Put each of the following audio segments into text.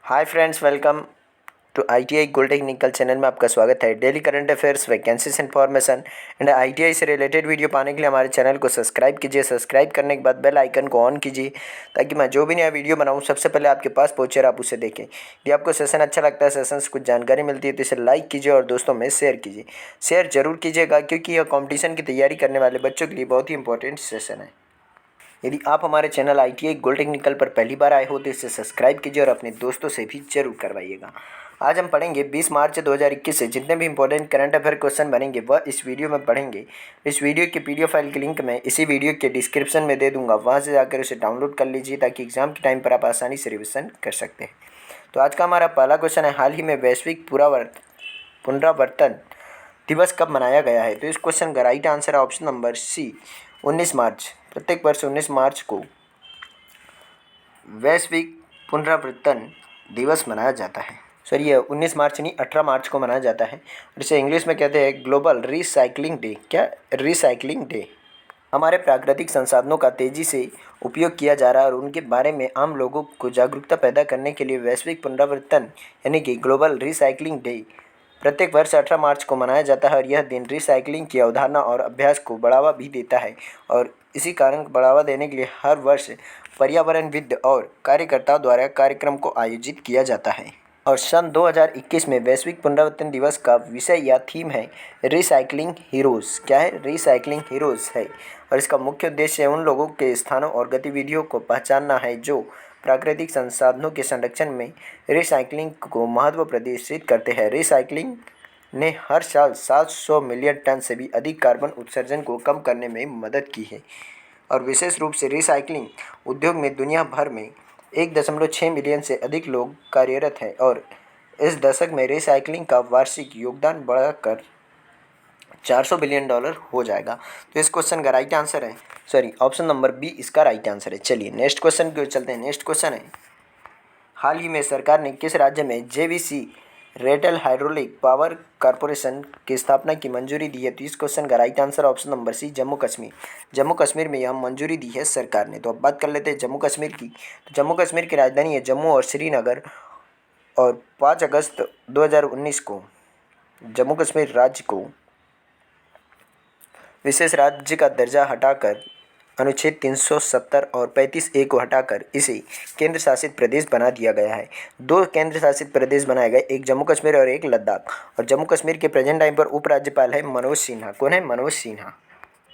Hi friends, welcome to ITI gold technical channel में आपका स्वागत है। Daily current affairs, vacancies information and ITI से रिलेटेड वीडियो पाने के लिए हमारे चैनल को सब्सक्राइब कीजिए। सब्सक्राइब करने के बाद बेल आइकन को ऑन कीजिए ताकि मैं जो भी नया वीडियो बनाऊं सबसे पहले आपके पास पहुंचे और आप उसे देखें। यदि आपको सेशन अच्छा लगता है, सेशन से कुछ जानकारी मिलती है तो इसे लाइक कीजिए और दोस्तों में शेयर कीजिए। शेयर जरूर कीजिएगा क्योंकि यह कॉम्पिटिशन की तैयारी करने वाले बच्चों के लिए बहुत ही इंपॉर्टेंट सेशन है। यदि आप हमारे चैनल आईटीआई गोल्ड टेक्निकल पर पहली बार आए हो तो इसे सब्सक्राइब कीजिए और अपने दोस्तों से भी जरूर करवाइएगा। आज हम पढ़ेंगे 20 मार्च 2021 से जितने भी इंपॉर्टेंट करंट अफेयर क्वेश्चन बनेंगे वह इस वीडियो में पढ़ेंगे। इस वीडियो की पीडीएफ फाइल की लिंक मैं इसी वीडियो के डिस्क्रिप्शन में दे दूंगा, वहां से जाकर उसे डाउनलोड कर लीजिए ताकि एग्जाम के टाइम पर आप आसानी से रिविजन कर सकते हैं। तो आज का हमारा पहला क्वेश्चन है, हाल ही में वैश्विक पुनरावर्तन दिवस कब मनाया गया है? तो इस क्वेश्चन का राइट आंसर है ऑप्शन नंबर सी, 19 मार्च। प्रत्येक वर्ष 19 मार्च को वैश्विक पुनरावर्तन दिवस मनाया जाता है। सॉरी, ये 19 मार्च नहीं, 18 मार्च को मनाया जाता है और इसे इंग्लिश में कहते हैं ग्लोबल रिसाइकलिंग डे। क्या? Recycling day. हमारे प्राकृतिक संसाधनों का तेजी से उपयोग किया जा रहा है और उनके बारे में आम लोगों को जागरूकता पैदा करने के लिए वैश्विक पुनरावर्तन यानी कि ग्लोबल रिसाइकलिंग डे प्रत्येक वर्ष 18 मार्च को मनाया जाता है और यह दिन रिसाइकलिंग की अवधारणा और अभ्यास को बढ़ावा भी देता है। और इसी कारण बढ़ावा देने के लिए हर वर्ष पर्यावरणविद और कार्यकर्ताओं द्वारा कार्यक्रम को आयोजित किया जाता है। और सन 2021 में वैश्विक पुनरावर्तन दिवस का विषय या थीम है रिसाइकलिंग हीरोज़। क्या है? रिसाइकलिंग हीरोज़ है। और इसका मुख्य उद्देश्य उन लोगों के स्थानों और गतिविधियों को पहचानना है जो प्राकृतिक संसाधनों के संरक्षण में रिसाइकलिंग को महत्व प्रदर्शित करते हैं। रिसाइकलिंग ने हर साल 700 मिलियन टन से भी अधिक कार्बन उत्सर्जन को कम करने में मदद की है। और विशेष रूप से रिसाइकलिंग उद्योग में दुनिया भर में 1.6 मिलियन से अधिक लोग कार्यरत हैं और इस दशक में रिसाइकलिंग का वार्षिक योगदान बढ़कर $400 बिलियन हो जाएगा। तो इस क्वेश्चन का राइट आंसर है, सॉरी, ऑप्शन नंबर बी इसका राइट आंसर है। चलिए नेक्स्ट क्वेश्चन की ओर चलते हैं। नेक्स्ट क्वेश्चन है, हाल ही में सरकार ने किस राज्य में JVC Ratle hydraulic power corporation की स्थापना की मंजूरी दी है? तो इस क्वेश्चन का right answer option number C, Jammu Kashmir. Jammu Kashmir में यह मंजूरी दी है सरकार ने। तो अब बात कर लेते हैं जम्मू कश्मीर की। तो जम्मू कश्मीर की राजधानी है जम्मू और श्रीनगर और 5 अगस्त 2019 को जम्मू कश्मीर राज्य को विशेष राज्य का दर्जा हटाकर अनुच्छेद 370 और 35A को हटाकर इसे केंद्र शासित प्रदेश बना दिया गया है। 2 केंद्र शासित प्रदेश बनाए गए, एक जम्मू कश्मीर और एक लद्दाख। और जम्मू कश्मीर के प्रेजेंट टाइम पर उपराज्यपाल है मनोज सिन्हा। कौन है? मनोज सिन्हा।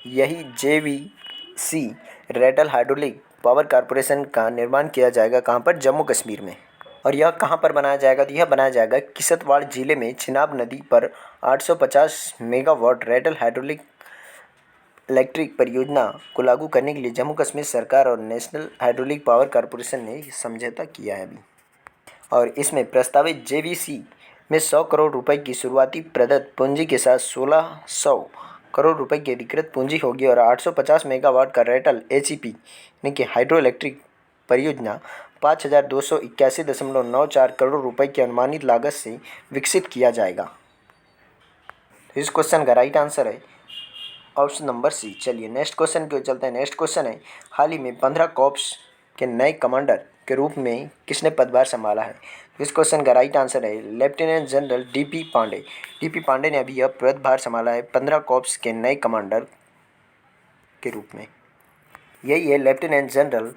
यही JVC Ratle hydraulic power corporation का निर्माण किया जाएगा। कहाँ पर? जम्मू कश्मीर में। और यह कहाँ पर बनाया जाएगा? तो यह बनाया जाएगा किश्तवाड़ जिले में चिनाब नदी पर 850 मेगावाट रेटल हाइड्रोलिक इलेक्ट्रिक परियोजना को लागू करने के लिए जम्मू कश्मीर सरकार और नेशनल हाइड्रोलिक पावर कॉरपोरेशन ने समझौता किया है अभी। और इसमें प्रस्तावित जेवीसी में 100 करोड़ रुपए की शुरुआती प्रदत्त पूंजी के साथ 1600 करोड़ रुपए की अधिकृत पूंजी होगी और 850 मेगावाट का रेटल एचईपी यानी कि हाइड्रो इलेक्ट्रिक परियोजना 5281.94 करोड़ रुपए की अनुमानित लागत से विकसित किया जाएगा। इस क्वेश्चन का राइट आंसर है ऑप्शन नंबर सी। चलिए नेक्स्ट क्वेश्चन की ओर चलते हैं। नेक्स्ट क्वेश्चन है, हाल ही में 15 कॉर्प्स के नए कमांडर के रूप में किसने पदभार संभाला है? तो इस क्वेश्चन का राइट आंसर है lieutenant general DP Pandey. DP Pandey ने अभी यह पदभार संभाला है 15 कॉर्प्स के नए कमांडर के रूप में। यही है लेफ्टिनेंट जनरल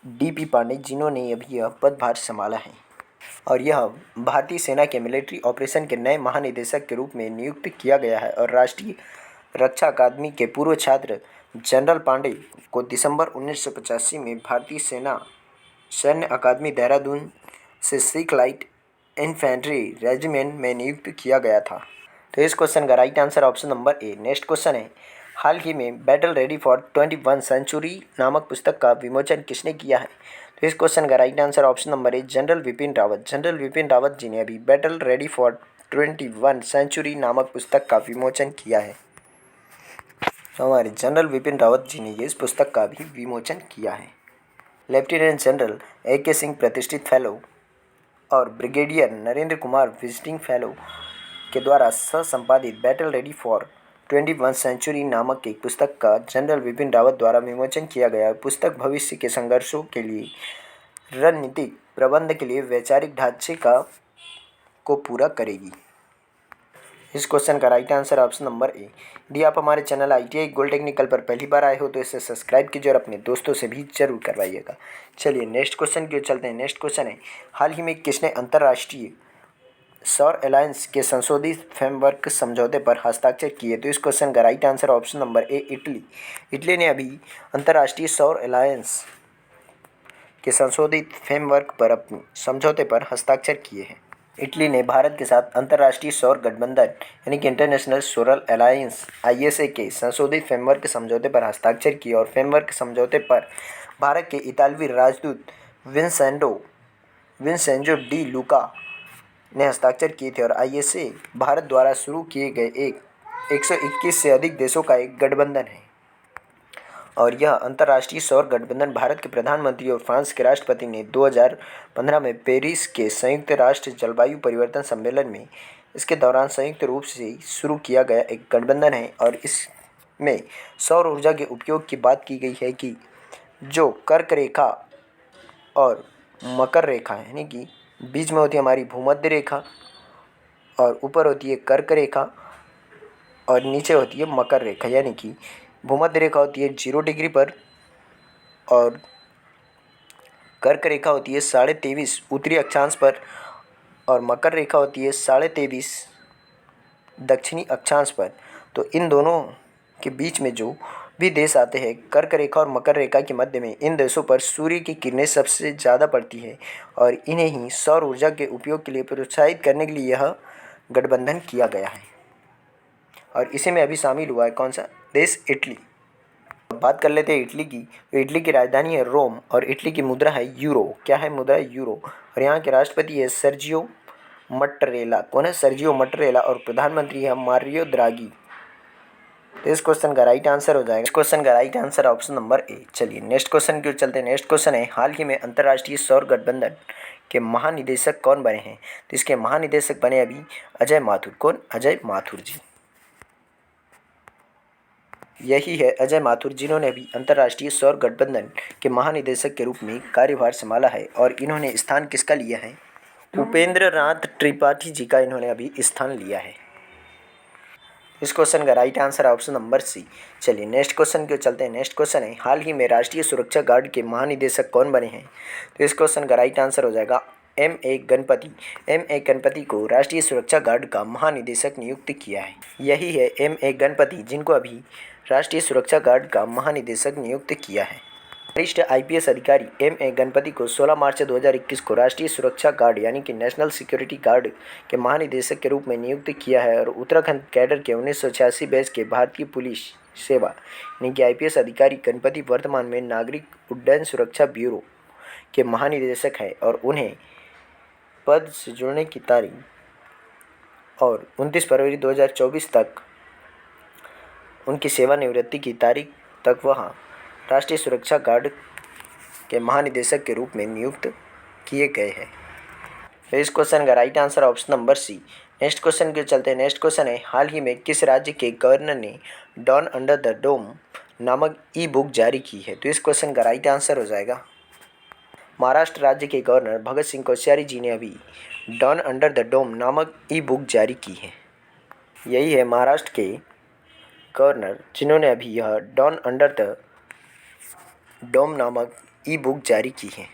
डीपी पांडे जिन्होंने अभी यह पदभार संभाला है। और यह भारतीय सेना के मिलिट्री ऑपरेशन के नए महानिदेशक के रूप में नियुक्त किया गया है। और राष्ट्रीय रक्षा अकादमी के पूर्व छात्र जनरल पांडे को दिसंबर 1985 में भारतीय सेना सैन्य अकादमी देहरादून से सिख लाइट इन्फेंट्री रेजिमेंट में नियुक्त किया गया था। तो इस क्वेश्चन का राइट आंसर ऑप्शन नंबर ए। नेक्स्ट क्वेश्चन है, हाल ही में बैटल रेडी फॉर 21 सेंचुरी नामक पुस्तक का विमोचन किसने किया है? तो इस क्वेश्चन का right answer option number A, general Vipin Rawat. General Vipin Rawat ji ने अभी बैटल रेडी फॉर 21 सेंचुरी नामक पुस्तक का विमोचन किया है। तो हमारे जनरल विपिन रावत जी ने इस पुस्तक का भी विमोचन किया है। लेफ्टिनेंट जनरल AK सिंह प्रतिष्ठित फेलो और brigadier Narendra Kumar visiting fellow के द्वारा संपादित बैटल रेडी फॉर 21 सेंचुरी नामक एक पुस्तक का जनरल विपिन रावत द्वारा विमोचन किया गया। पुस्तक भविष्य के संघर्षों के लिए रणनीतिक प्रबंध के लिए वैचारिक ढांचे को पूरा करेगी। इस क्वेश्चन का राइट आंसर ऑप्शन नंबर ए। यदि आप हमारे चैनल ITI गोल्ड टेक्निकल पर पहली बार आए हो तो इसे सब्सक्राइब कीजिए और अपने दोस्तों से भी जरूर करवाइएगा। चलिए नेक्स्ट क्वेश्चन की ओर चलते हैं। नेक्स्ट क्वेश्चन है, हाल ही में किसने अंतर्राष्ट्रीय सौर अलायंस के संशोधित फ्रेमवर्क समझौते पर हस्ताक्षर किए? तो इस क्वेश्चन का राइट आंसर ऑप्शन नंबर ए, इटली। इटली ने अभी अंतर्राष्ट्रीय सौर अलायंस के संशोधित फ्रेमवर्क पर अपने समझौते पर हस्ताक्षर किए हैं। इटली ने भारत के साथ अंतर्राष्ट्रीय सौर गठबंधन यानी कि इंटरनेशनल सोलर अलायंस ISA के संशोधित फ्रेमवर्क समझौते पर हस्ताक्षर किए और फ्रेमवर्क समझौते पर भारत के इतालवी राजदूत विंसेंजो डी लुका ने हस्ताक्षर किए थे। और ISA भारत द्वारा शुरू किए गए एक 121 से अधिक देशों का एक गठबंधन है और यह अंतर्राष्ट्रीय सौर गठबंधन भारत के प्रधानमंत्री और फ्रांस के राष्ट्रपति ने 2015 में पेरिस के संयुक्त राष्ट्र जलवायु परिवर्तन सम्मेलन में इसके दौरान संयुक्त रूप से शुरू किया गया एक गठबंधन है। और इसमें सौर ऊर्जा के उपयोग की बात की गई है कि जो कर्क रेखा और मकर रेखा यानी कि बीच में होती है हमारी भूमध्य रेखा और ऊपर होती है कर्क रेखा और नीचे होती है मकर रेखा, यानी कि भूमध्य रेखा होती है 0 डिग्री पर और कर्क रेखा होती है 23.5 उत्तरी अक्षांश पर और मकर रेखा होती है 23.5 दक्षिणी अक्षांश पर। तो इन दोनों के बीच में जो भी देश आते हैं, कर्क रेखा और मकर रेखा के मध्य में, इन देशों पर सूर्य की किरणें सबसे ज़्यादा पड़ती है और इन्हें ही सौर ऊर्जा के उपयोग के लिए प्रोत्साहित करने के लिए यह गठबंधन किया गया है और इसी में अभी शामिल हुआ है कौन सा देश? इटली। बात कर लेते हैं इटली की। तो इटली की राजधानी है रोम और इटली की मुद्रा है यूरो। क्या है मुद्रा? यूरो। और यहाँ के राष्ट्रपति है सर्जियो मट्टरेला। कौन है? सर्जियो मट्टरेला। और प्रधानमंत्री है मारियो द्रागी। तो इस क्वेश्चन का राइट आंसर हो जाएगा, इस क्वेश्चन का राइट आंसर ऑप्शन नंबर ए। चलिए नेक्स्ट क्वेश्चन की ओर चलते हैं। नेक्स्ट क्वेश्चन है, हाल ही में अंतर्राष्ट्रीय सौर गठबंधन के महानिदेशक कौन बने हैं? तो इसके महानिदेशक बने अभी अजय माथुर। कौन? अजय माथुर जी। यही है अजय माथुर, जिन्होंने अभी अंतर्राष्ट्रीय सौर गठबंधन के महानिदेशक के रूप में कार्यभार संभाला है और इन्होंने स्थान किसका लिया है? उपेंद्र नाथ त्रिपाठी जी का इन्होंने अभी स्थान लिया है। इस क्वेश्चन का right answer option number C. चलिए नेक्स्ट क्वेश्चन की ओर चलते हैं। नेक्स्ट क्वेश्चन है, हाल ही में राष्ट्रीय सुरक्षा गार्ड के महानिदेशक कौन बने हैं? तो इस क्वेश्चन का राइट आंसर हो जाएगा M.A. गणपति। M.A. गणपति को राष्ट्रीय सुरक्षा गार्ड का महानिदेशक नियुक्त किया है। यही है M.A. गणपति, जिनको अभी राष्ट्रीय सुरक्षा गार्ड का महानिदेशक नियुक्त किया है। वरिष्ठ IPS अधिकारी M.A. गणपति को 16 मार्च 2021 को राष्ट्रीय सुरक्षा गार्ड यानी कि नेशनल सिक्योरिटी गार्ड के महानिदेशक के रूप में नियुक्त किया है और उत्तराखंड कैडर के 1986 बैच के भारतीय पुलिस सेवा यानी कि IPS अधिकारी गणपति वर्तमान में नागरिक उड्डयन सुरक्षा ब्यूरो के महानिदेशक हैं और उन्हें पद से जुड़ने की तारीख और 29 फरवरी 2024 तक उनकी सेवानिवृत्ति की तारीख तक वह राष्ट्रीय सुरक्षा गार्ड के महानिदेशक के रूप में नियुक्त किए गए हैं। तो इस क्वेश्चन का right answer option number C. Next question के चलते हैं। नेक्स्ट क्वेश्चन है, हाल ही में किस राज्य के गवर्नर ने डॉन अंडर द डोम नामक ई-बुक जारी की है? तो इस क्वेश्चन का राइट आंसर हो जाएगा महाराष्ट्र राज्य के गवर्नर भगत सिंह कोश्यारी जी ने अभी डॉन अंडर द डोम नामक ई-बुक जारी की है। यही है महाराष्ट्र के गवर्नर, जिन्होंने अभी यह डॉन अंडर द डोम नामक ई-बुक जारी की है।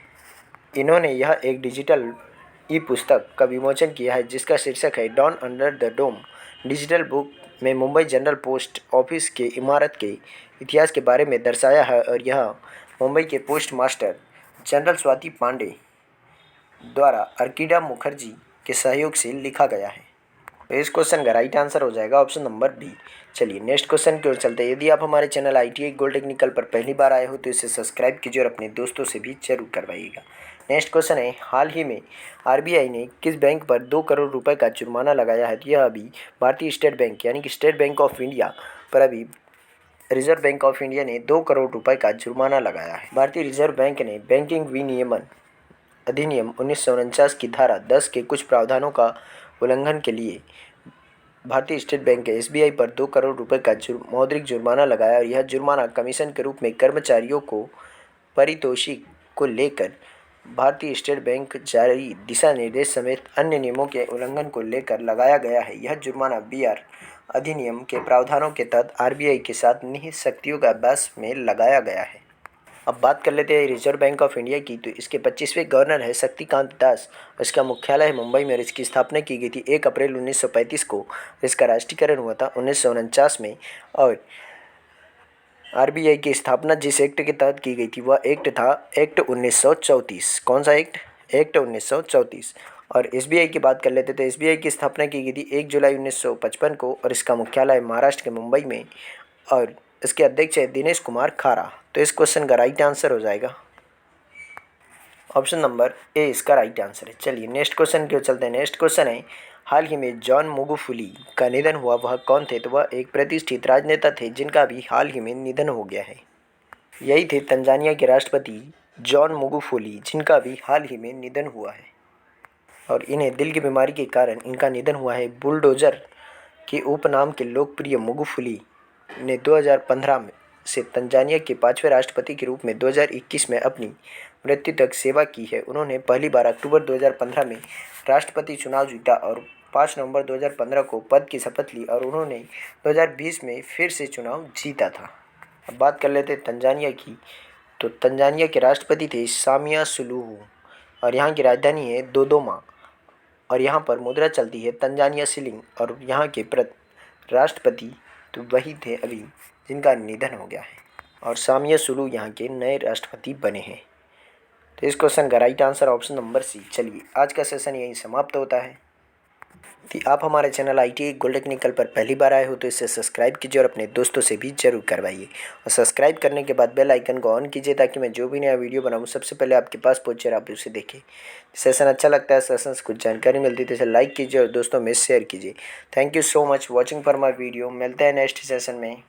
इन्होंने यह एक डिजिटल ई पुस्तक का विमोचन किया है जिसका शीर्षक है dawn under the dome. Digital book में मुंबई जनरल पोस्ट ऑफिस के इमारत के इतिहास के बारे में दर्शाया है और यह मुंबई के post master general Swati Pandey द्वारा अर्किडा मुखर्जी के सहयोग से लिखा गया है। तो इस क्वेश्चन का राइट आंसर हो जाएगा ऑप्शन नंबर बी। चलिए नेक्स्ट क्वेश्चन की ओर चलते हैं। यदि आप हमारे चैनल ITI गोल्ड टेक्निकल पर पहली बार आए हो तो इसे सब्सक्राइब कीजिए और अपने दोस्तों से भी जरूर करवाइएगा। नेक्स्ट क्वेश्चन है, हाल ही में RBI ने किस बैंक पर 2 करोड़ रुपए का जुर्माना लगाया है? तो यह अभी भारतीय स्टेट बैंक यानी कि स्टेट बैंक ऑफ इंडिया पर अभी रिजर्व बैंक ऑफ इंडिया ने 2 करोड़ रुपए का जुर्माना लगाया है। भारतीय रिजर्व बैंक ने बैंकिंग विनियमन अधिनियम 1949 की धारा 10 के कुछ प्रावधानों का उल्लंघन के लिए भारतीय स्टेट बैंक के SBI पर 2 करोड़ रुपए का मौद्रिक जुर्माना लगाया और यह जुर्माना कमीशन के रूप में कर्मचारियों को पारितोषिक को लेकर भारतीय स्टेट बैंक जारी दिशा निर्देश समेत अन्य नियमों के उल्लंघन को लेकर लगाया गया है। यह जुर्माना बीआर अधिनियम के प्रावधानों के तहत आरबीआई के साथ निहित शक्तियों का अभ्यास में लगाया गया है। अब बात कर लेते हैं रिजर्व बैंक ऑफ इंडिया की। तो इसके 25वें गवर्नर है शक्तिकांत दास। इसका मुख्यालय है मुंबई में और इसकी स्थापना की गई थी 1 अप्रैल 1935 को। इसका राष्ट्रीयकरण हुआ था 1949 में। और आरबीआई की स्थापना जिस एक्ट के तहत की गई थी वह एक्ट था एक्ट 1934। कौन सा एक्ट? एक्ट 1934। और एसबीआई की बात कर लेते तो एसबीआई की स्थापना की गई थी 1 जुलाई 1955 को और इसका मुख्यालय महाराष्ट्र के मुंबई में। और इसके अध्यक्ष है दिनेश कुमार खारा। तो इस क्वेश्चन का राइट आंसर हो जाएगा ऑप्शन नंबर ए, इसका राइट आंसर है। चलिए नेक्स्ट क्वेश्चन की ओर चलते हैं। नेक्स्ट क्वेश्चन है, हाल ही में जॉन मगुफुली का निधन हुआ, वह कौन थे? तो वह एक प्रतिष्ठित राजनेता थे जिनका भी हाल ही में निधन हो गया है। यही थे तंजानिया के राष्ट्रपति जॉन मगुफुली, जिनका भी हाल ही में निधन हुआ है। और इन्हें दिल की बीमारी के कारण इनका निधन हुआ है। बुलडोजर के उपनाम के लोकप्रिय मगुफुली ने 2015 में से तंजानिया के 5वें राष्ट्रपति के रूप में 2021 में अपनी मृत्यु तक सेवा की है। उन्होंने पहली बार अक्टूबर 2015 में राष्ट्रपति चुनाव जीता और 5 नवंबर 2015 को पद की शपथ ली और उन्होंने 2020 में फिर से चुनाव जीता था। अब बात कर लेते हैं तंजानिया की। तो तंजानिया के राष्ट्रपति थे सामिया सुलुहू और यहाँ की राजधानी है दोदोमा और यहाँ पर मुद्रा चलती है तंजानिया शिलिंग। और यहाँ के राष्ट्रपति तो वही थे अभी जिनका निधन हो गया है और सामिया सुलू यहाँ के नए राष्ट्रपति बने हैं। तो इस क्वेश्चन का right answer option number C. चलिए आज का सेशन यहीं समाप्त होता है। यदि आप हमारे चैनल ITI गोल्ड टेक्निकल पर पहली बार आए हो तो इसे सब्सक्राइब कीजिए और अपने दोस्तों से भी जरूर करवाइए। और सब्सक्राइब करने के बाद बेल आइकन को ऑन कीजिए ताकि मैं जो भी नया वीडियो बनाऊँ सबसे पहले आपके पास पहुँचे और आप उसे देखें। सेशन अच्छा लगता है, सेशन से कुछ जानकारी मिलती है तो इसे लाइक कीजिए और दोस्तों में शेयर कीजिए। Thank you so much watching for my video. मिलते हैं नेक्स्ट सेशन में।